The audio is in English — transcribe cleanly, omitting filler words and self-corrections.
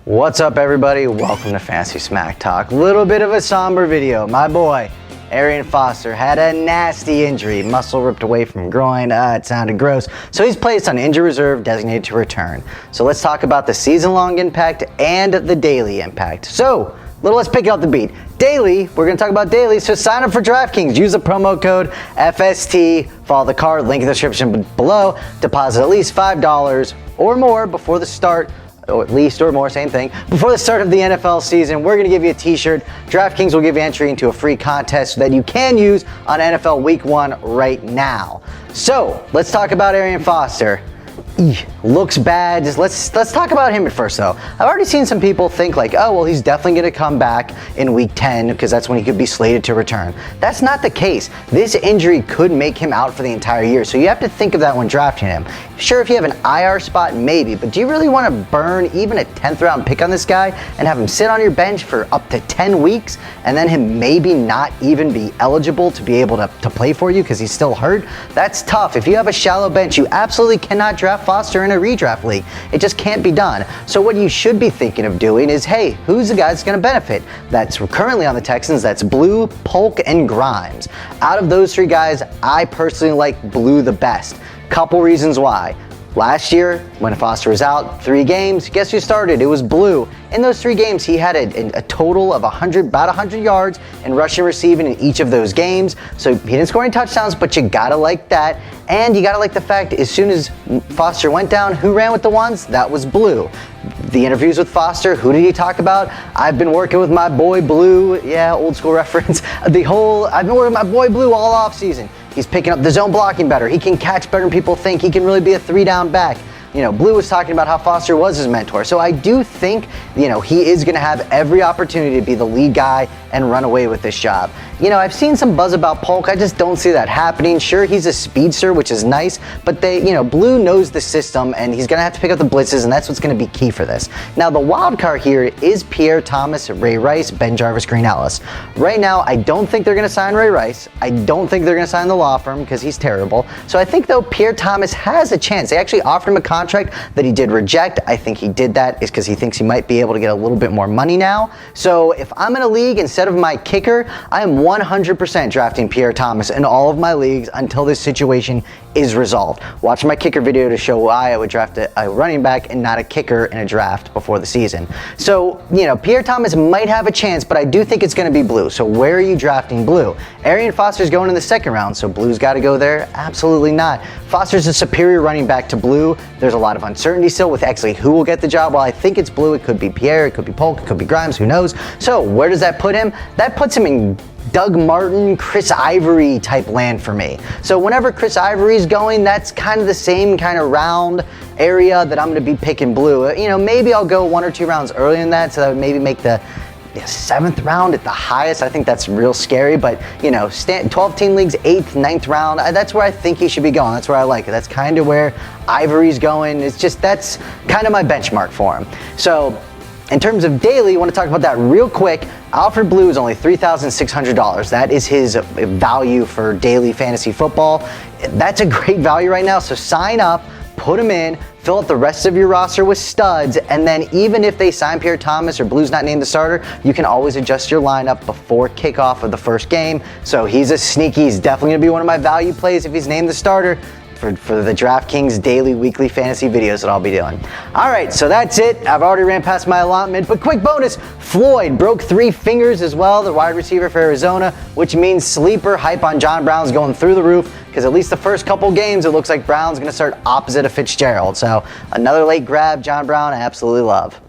What's up, everybody? Welcome to Fantasy Smack Talk. Little bit of a somber video. My boy, Arian Foster, had a nasty injury. Muscle ripped away from groin. It sounded gross. So he's placed on injury reserve, designated to return. So let's talk about the season-long impact and the daily impact. So, let's pick out the beat. Daily, we're going to talk about daily, so sign up for DraftKings. Use the promo code FST, follow the card, link in the description below, deposit at least $5 or more before the start, or at least or more, same thing, before the start of the NFL season. We're going to give you a t-shirt. DraftKings will give you entry into a free contest that you can use on NFL Week 1 right now. So, let's talk about Arian Foster. Looks bad. Let's talk about him at first, though. I've already seen some people think like, oh, well, he's definitely going to come back in week 10 because that's when he could be slated to return. That's not the case. This injury could make him out for the entire year, so you have to think of that when drafting him. Sure, if you have an IR spot, maybe, but do you really want to burn even a 10th round pick on this guy and have him sit on your bench for up to 10 weeks and then him maybe not even be eligible to be able to play for you because he's still hurt? That's tough. If you have a shallow bench, you absolutely cannot draft Foster in a redraft league. It just can't be done. So what you should be thinking of doing is, hey, who's the guy that's going to benefit? That's currently on the Texans. That's Blue, Polk, and Grimes. Out of those three guys, I personally like Blue the best. Couple reasons why. Last year, when Foster was out, 3 games, guess who started? It was Blue. In those 3 games, he had a total of about 100 yards in rushing and receiving in each of those games. So he didn't score any touchdowns, but you gotta like that. And you gotta like the fact, as soon as Foster went down, who ran with the ones? That was Blue. The interviews with Foster, who did he talk about? I've been working with my boy Blue. Yeah, old school reference. I've been working with my boy Blue all off season. He's picking up the zone blocking better. He can catch better than people think. He can really be a 3-down back. You know, Blue was talking about how Foster was his mentor. So I do think, he is going to have every opportunity to be the lead guy and run away with this job. I've seen some buzz about Polk. I just don't see that happening. Sure, he's a speedster, which is nice, but Blue knows the system and he's going to have to pick up the blitzes, and that's what's going to be key for this. Now, the wild card here is Pierre Thomas, Ray Rice, Ben Jarvis, Green Ellis. Right now, I don't think they're going to sign Ray Rice. I don't think they're going to sign the law firm because he's terrible. So I think, though, Pierre Thomas has a chance. They actually offered him a contract that he did reject. I think he did that is because he thinks he might be able to get a little bit more money now. So if I'm in a league, instead of my kicker, I am 100% drafting Pierre Thomas in all of my leagues until this situation is resolved. Watch my kicker video to show why I would draft a running back and not a kicker in a draft before the season. So, Pierre Thomas might have a chance, but I do think it's going to be Blue. So where are you drafting Blue? Arian Foster's going in the 2nd round, so Blue's got to go there? Absolutely not. Foster's a superior running back to Blue. There's a lot of uncertainty still with actually who will get the job. While I think it's Blue, it could be Pierre, it could be Polk, it could be Grimes, who knows? So where does that put him? That puts him in Doug Martin, Chris Ivory type land for me. So whenever Chris Ivory's going, that's kind of the same kind of round area that I'm going to be picking Blue. Maybe I'll go 1 or 2 rounds earlier than that, so that would maybe make the 7th round at the highest. I think that's real scary, but 12-team leagues, 8th, 9th round, that's where I think he should be going. That's where I like it. That's kind of where Ivory's going. It's just, that's kind of my benchmark for him. So in terms of daily, I want to talk about that real quick. Alfred Blue is only $3,600. That is his value for daily fantasy football. That's a great value right now, so sign up, put him in, fill up the rest of your roster with studs, and then even if they sign Pierre Thomas or Blue's not named the starter, you can always adjust your lineup before kickoff of the first game. So he's he's definitely going to be one of my value plays if he's named the starter for the DraftKings daily, weekly fantasy videos that I'll be doing. All right, so that's it. I've already ran past my allotment, but quick bonus, Floyd broke 3 fingers as well, the wide receiver for Arizona, which means sleeper hype on John Brown's going through the roof, because at least the first couple games, it looks like Brown's going to start opposite of Fitzgerald. So another late grab, John Brown, I absolutely love.